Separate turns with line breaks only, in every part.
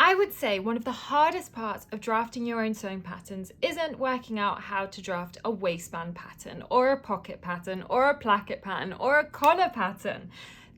I would say one of the hardest parts of drafting your own sewing patterns isn't working out how to draft a waistband pattern or a pocket pattern or a placket pattern or a collar pattern.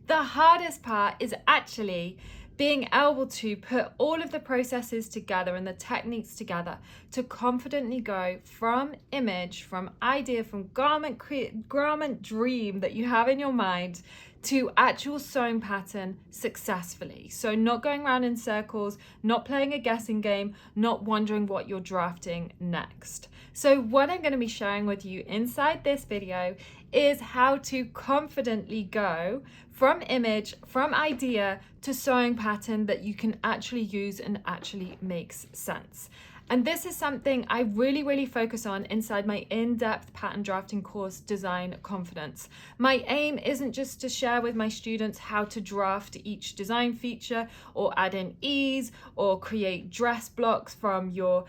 The hardest part is actually being able to put all of the processes together and the techniques together to confidently go from image, from idea, from garment dream that you have in your mind to actual sewing pattern successfully. So not going around in circles, not playing a guessing game, not wondering what you're drafting next. So what I'm going to be sharing with you inside this video is how to confidently go from image, from idea to sewing pattern that you can actually use and actually makes sense. And this is something I really focus on inside my in-depth pattern drafting course, Design Confidence. My aim isn't just to share with my students how to draft each design feature or add in ease or create dress blocks from your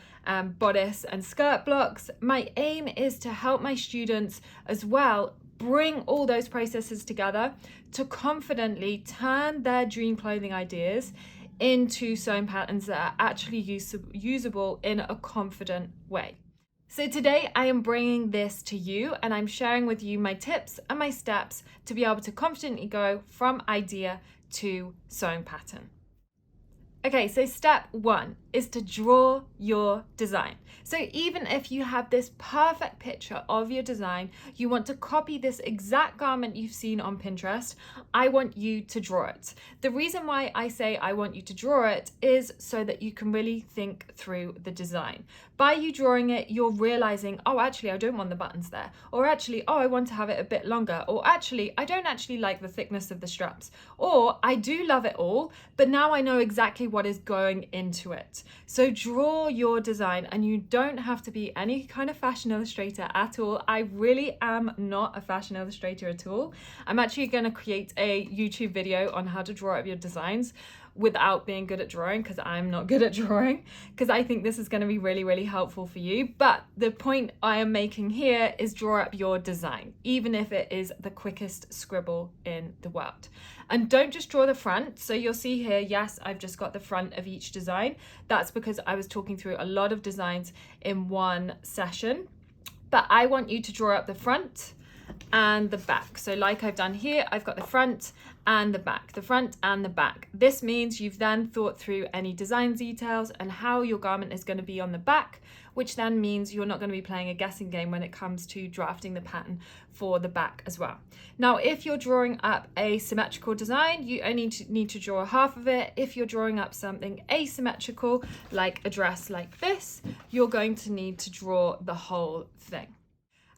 bodice and skirt blocks. My aim is to help my students as well bring all those processes together to confidently turn their dream clothing ideas into sewing patterns that are actually usable in a confident way. So today I am bringing this to you and I'm sharing with you my tips and my steps to be able to confidently go from idea to sewing pattern. Okay, so step one is to draw your design. So even if you have this perfect picture of your design, you want to copy this exact garment you've seen on Pinterest, I want you to draw it. The reason why I say I want you to draw it is so that you can really think through the design. By you drawing it, you're realizing, oh, actually, I don't want the buttons there. Or actually, oh, I want to have it a bit longer. Or actually, I don't actually like the thickness of the straps. Or I do love it all, but now I know exactly what is going into it. So draw your design, and you don't have to be any kind of fashion illustrator at all. I really am not a fashion illustrator at all. I'm actually going to create a YouTube video on how to draw up your designs without being good at drawing, because I'm not good at drawing, because I think this is going to be really helpful for you. But the point I am making here is draw up your design, even if it is the quickest scribble in the world. And don't just draw the front. So you'll see here, yes, I've just got the front of each design. That's because I was talking through a lot of designs in one session. But I want you to draw up the front and the back. So like I've done here, I've got the front and the back, the front and the back. This means you've then thought through any design details and how your garment is going to be on the back, which then means you're not going to be playing a guessing game when it comes to drafting the pattern for the back as well. Now, if you're drawing up a symmetrical design, you only need to draw half of it. If you're drawing up something asymmetrical, like a dress like this, you're going to need to draw the whole thing.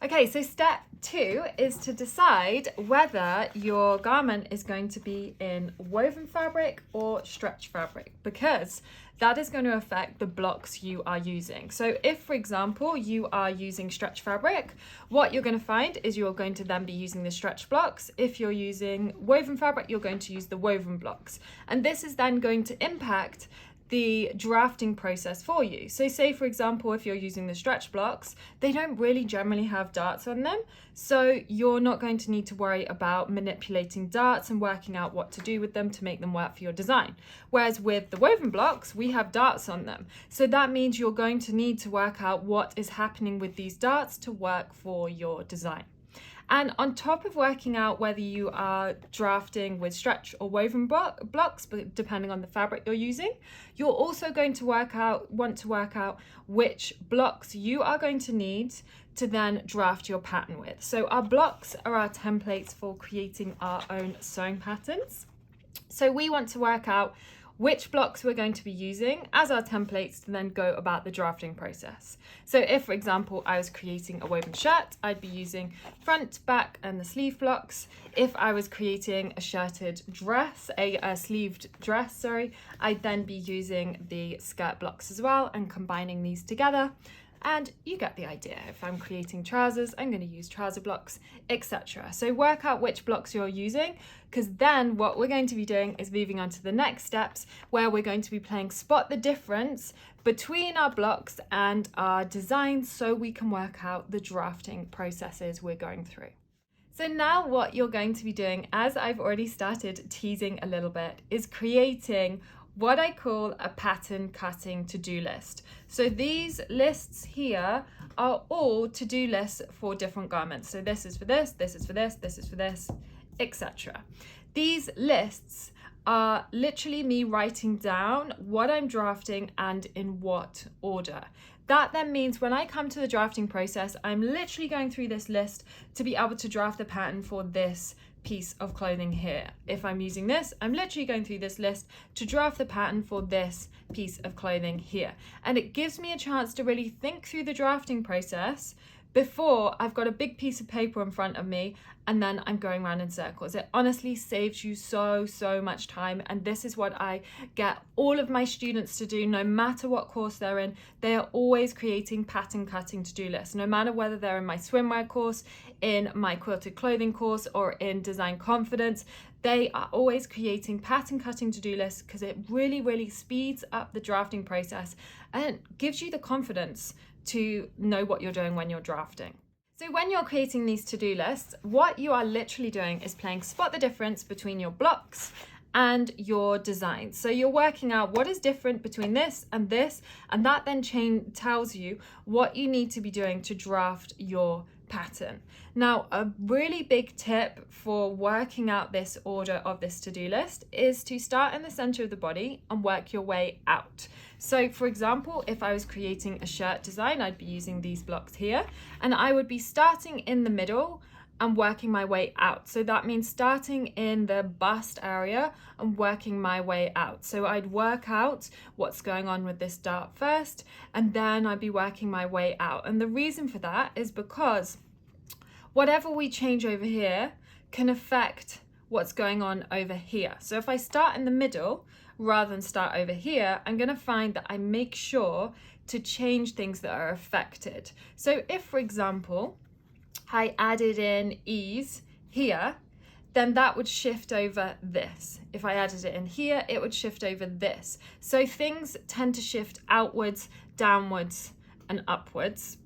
Okay, so step two is to decide whether your garment is going to be in woven fabric or stretch fabric, because that is going to affect the blocks you are using. So if, for example, you are using stretch fabric, what you're going to find is you're going to then be using the stretch blocks. If you're using woven fabric, you're going to use the woven blocks. And this is then going to impact the drafting process for you. So say, for example, if you're using the stretch blocks, they don't really generally have darts on them. So you're not going to need to worry about manipulating darts and working out what to do with them to make them work for your design. Whereas with the woven blocks, we have darts on them. So that means you're going to need to work out what is happening with these darts to work for your design. And on top of working out whether you are drafting with stretch or woven blocks, but depending on the fabric you're using, you're also going to want to work out which blocks you are going to need to then draft your pattern with. So our blocks are our templates for creating our own sewing patterns. So we want to work out which blocks we're going to be using as our templates to then go about the drafting process. So if, for example, I was creating a woven shirt, I'd be using front, back, and the sleeve blocks. If I was creating a shirted dress, a sleeved dress, sorry, I'd then be using the skirt blocks as well and combining these together. And you get the idea. If I'm creating trousers, I'm going to use trouser blocks, etc. So work out which blocks you're using, because then what we're going to be doing is moving on to the next steps, where we're going to be playing spot the difference between our blocks and our designs, so we can work out the drafting processes we're going through. So now what you're going to be doing, as I've already started teasing a little bit, is creating what I call a pattern cutting to-do list. So these lists here are all to-do lists for different garments. So this is for this, this is for this, this is for this, etc. These lists are literally me writing down what I'm drafting and in what order. That then means when I come to the drafting process, I'm literally going through this list to be able to draft the pattern for this piece of clothing here. If I'm using this, I'm literally going through this list to draft the pattern for this piece of clothing here. And it gives me a chance to really think through the drafting process before I've got a big piece of paper in front of me and then I'm going around in circles. It honestly saves you so much time, and this is what I get all of my students to do no matter what course they're in. They are always creating pattern cutting to-do lists, no matter whether they're in my swimwear course, in my quilted clothing course, or in design confidence. They are always creating pattern cutting to-do lists because it really speeds up the drafting process and gives you the confidence to know what you're doing when you're drafting. So when you're creating these to-do lists, what you are literally doing is playing spot the difference between your blocks and your design. So you're working out what is different between this, and that then tells you what you need to be doing to draft your pattern. Now, a really big tip for working out this order of this to-do list is to start in the center of the body and work your way out. So for example, if I was creating a shirt design, I'd be using these blocks here, and I would be starting in the middle and working my way out. So that means starting in the bust area and working my way out. So I'd work out what's going on with this dart first, and then I'd be working my way out. And the reason for that is because whatever we change over here can affect what's going on over here. So if I start in the middle rather than start over here, I'm going to find that I make sure to change things that are affected. So if, for example, I added in ease here, then that would shift over this. If I added it in here, it would shift over this. So things tend to shift outwards, downwards, and upwards,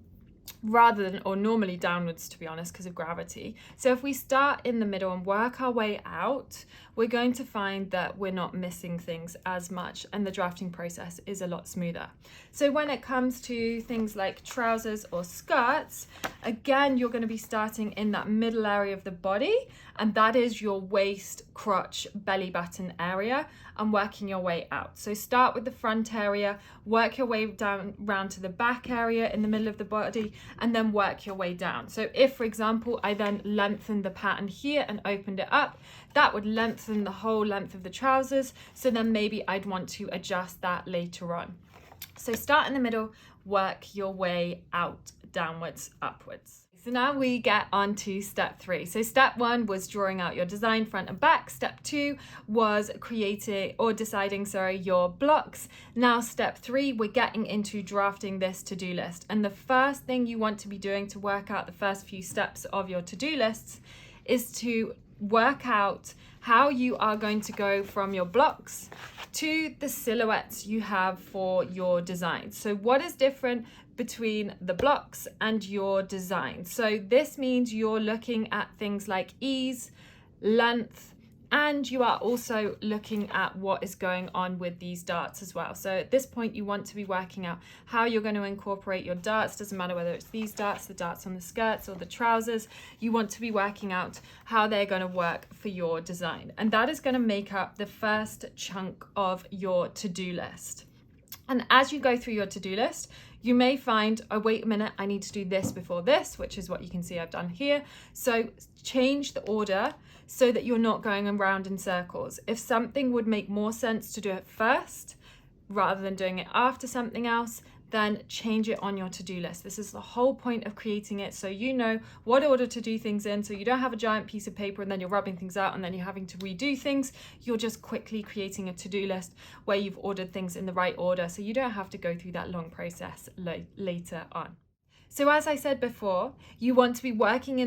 rather than, or normally downwards, to be honest, because of gravity. So if we start in the middle and work our way out, we're going to find that we're not missing things as much, and the drafting process is a lot smoother. So when it comes to things like trousers or skirts, again, you're going to be starting in that middle area of the body, and that is your waist, crotch, belly button area, and working your way out. So start with the front area, work your way down round to the back area in the middle of the body, and then work your way down. So if, for example, I then lengthened the pattern here and opened it up, that would lengthen the whole length of the trousers. So then maybe I'd want to adjust that later on. So start in the middle, work your way out, downwards, upwards. So now we get on to step 3. So step 1 was drawing out your design front and back. Step 2 was deciding your blocks. Now step 3, we're getting into drafting this to-do list. And the first thing you want to be doing to work out the first few steps of your to-do lists is to work out how you are going to go from your blocks to the silhouettes you have for your design. So what is different between the blocks and your design? So this means you're looking at things like ease, length, and you are also looking at what is going on with these darts as well. So at this point, you want to be working out how you're going to incorporate your darts. Doesn't matter whether it's these darts, the darts on the skirts, or the trousers. You want to be working out how they're going to work for your design. And that is going to make up the first chunk of your to-do list. And as you go through your to-do list, you may find, oh, wait a minute, I need to do this before this, which is what you can see I've done here. So change the order so that you're not going around in circles. If something would make more sense to do it first rather than doing it after something else, then change it on your to-do list. This is the whole point of creating it, so you know what order to do things in, so you don't have a giant piece of paper and then you're rubbing things out and then you're having to redo things. You're just quickly creating a to-do list where you've ordered things in the right order, so you don't have to go through that long process later on. So as I said before, you want to be working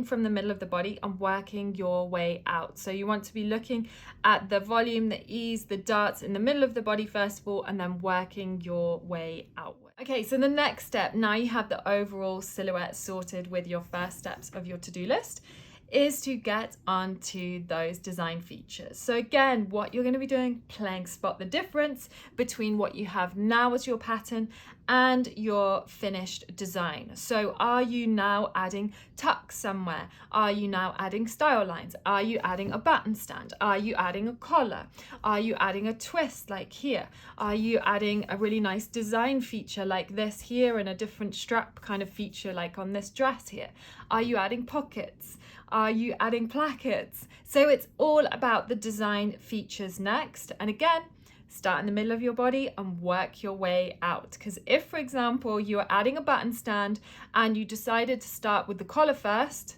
from the middle of the body and working your way out. So you want to be looking at the volume, the ease, the darts in the middle of the body first of all, and then working your way outward. Okay, so the next step, now you have the overall silhouette sorted with your first steps of your to-do list, is to get onto those design features. So again, what you're going to be doing, playing spot the difference between what you have now as your pattern and your finished design. So are you now adding tucks somewhere? Are you now adding style lines? Are you adding a button stand? Are you adding a collar? Are you adding a twist like here? Are you adding a really nice design feature like this here and a different strap kind of feature like on this dress here? Are you adding pockets? Are you adding plackets? So it's all about the design features next. And again, start in the middle of your body and work your way out. Because if, for example, you are adding a button stand and you decided to start with the collar first,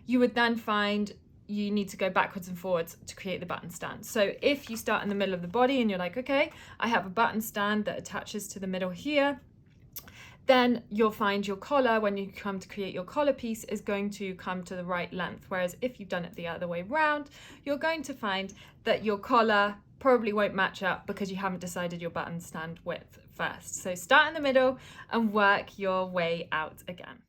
you would then find you need to go backwards and forwards to create the button stand. So if you start in the middle of the body and you're like, okay, I have a button stand that attaches to the middle here, then you'll find your collar, when you come to create your collar piece, is going to come to the right length. Whereas if you've done it the other way around, you're going to find that your collar probably won't match up because you haven't decided your button stand width first. So start in the middle and work your way out again.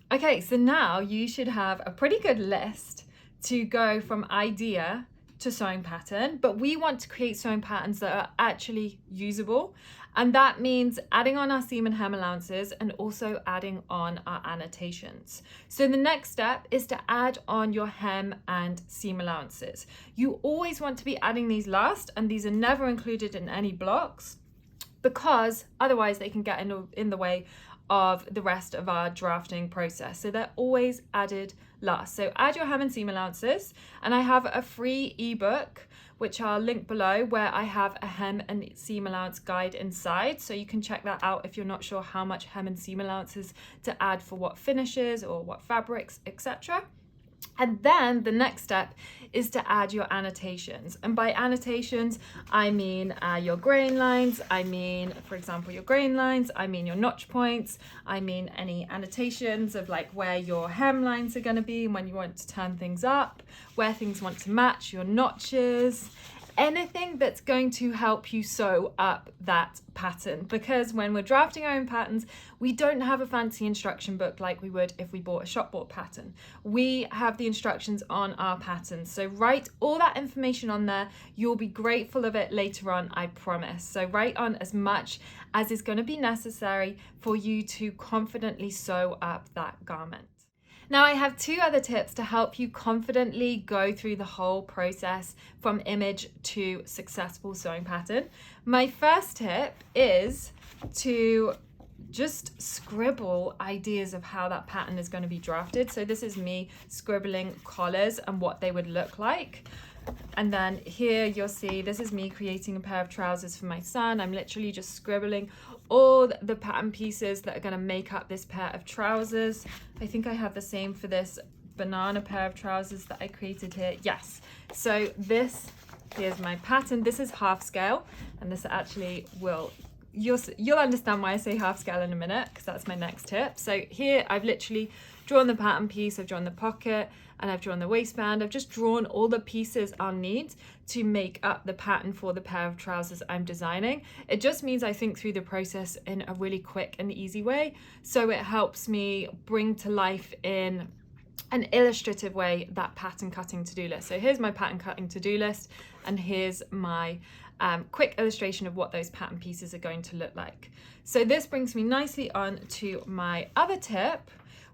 Okay, so now you should have a pretty good list to go from idea to sewing pattern, but we want to create sewing patterns that are actually usable. And that means adding on our seam and hem allowances and also adding on our annotations. So the next step is to add on your hem and seam allowances. You always want to be adding these last, and these are never included in any blocks because otherwise they can get in the way of the rest of our drafting process. So they're always added last. So add your hem and seam allowances, and I have a free ebook which I'll link below, where I have a hem and seam allowance guide inside. So you can check that out if you're not sure how much hem and seam allowances to add for what finishes or what fabrics, etc. And then the next step is to add your annotations. And by annotations, I mean your grain lines. I mean, for example, your grain lines. I mean your notch points. I mean any annotations of like where your hem lines are going to be when you want to turn things up, where things want to match, your notches, anything that's going to help you sew up that pattern. Because when we're drafting our own patterns, we don't have a fancy instruction book like we would if we bought a shop bought pattern. We have the instructions on our patterns. So write all that information on there. You'll be grateful of it later on, I promise. So write on as much as is going to be necessary for you to confidently sew up that garment. Now I have two other tips to help you confidently go through the whole process from image to successful sewing pattern. My first tip is to just scribble ideas of how that pattern is going to be drafted. So this is me scribbling collars and what they would look like. And then here you'll see this is me creating a pair of trousers for my son. I'm literally just scribbling all the pattern pieces that are going to make up this pair of trousers. I think I have the same for this banana pair of trousers that I created here. Yes, so here's my pattern. This is half scale, and this actually you'll understand why I say half scale in a minute, because that's my next tip. So here I've literally drawn the pattern piece, I've drawn the pocket, and I've drawn the waistband. I've just drawn all the pieces I'll need to make up the pattern for the pair of trousers I'm designing. It just means I think through the process in a really quick and easy way. So it helps me bring to life in an illustrative way that pattern cutting to-do list. So here's my pattern cutting to-do list, and here's my quick illustration of what those pattern pieces are going to look like. So this brings me nicely on to my other tip,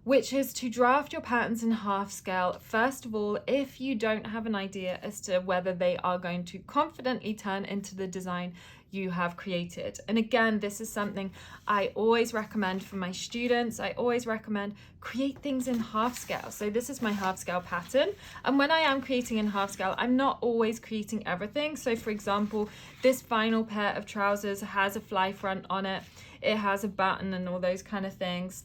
which is to draft your patterns in half scale. First of all, if you don't have an idea as to whether they are going to confidently turn into the design you have created. And again, this is something I always recommend for my students. I always recommend create things in half scale. So this is my half scale pattern. And when I am creating in half scale, I'm not always creating everything. So for example, this final pair of trousers has a fly front on it. It has a button and all those kind of things.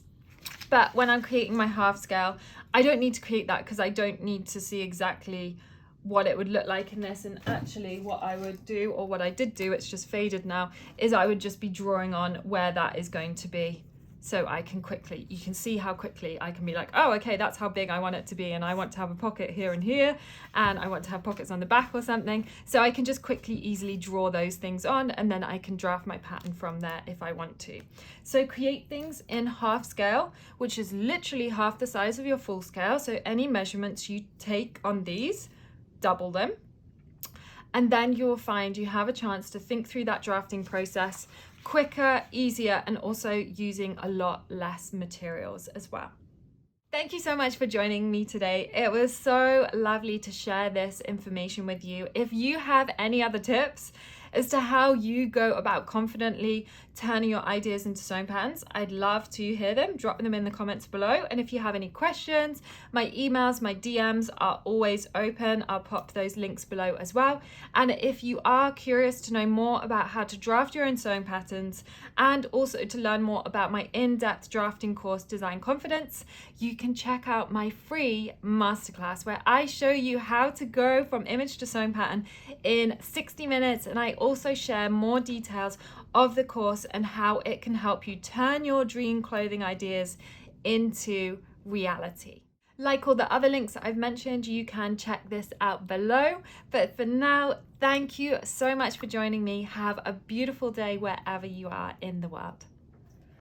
But when I'm creating my half scale, I don't need to create that because I don't need to see exactly what it would look like in this. And actually what I would do, or what I did do, it's just faded now, is I would just be drawing on where that is going to be. So I can quickly, you can see how quickly I can be like, oh, okay, that's how big I want it to be. And I want to have a pocket here and here, and I want to have pockets on the back or something. So I can just quickly, easily draw those things on, and then I can draft my pattern from there if I want to. So create things in half scale, which is literally half the size of your full scale. So any measurements you take on these, double them. And then you'll find you have a chance to think through that drafting process quicker, easier, and also using a lot less materials as well. Thank you so much for joining me today. It was so lovely to share this information with you. If you have any other tips as to how you go about confidently turning your ideas into sewing patterns, I'd love to hear them. Drop them in the comments below. And if you have any questions, my emails, my DMs are always open. I'll pop those links below as well. And if you are curious to know more about how to draft your own sewing patterns, and also to learn more about my in-depth drafting course, Design Confidence, you can check out my free masterclass where I show you how to go from image to sewing pattern in 60 minutes. And I also share more details of the course and how it can help you turn your dream clothing ideas into reality. Like all the other links that I've mentioned, you can check this out below. But for now, thank you so much for joining me. Have a beautiful day wherever you are in the world.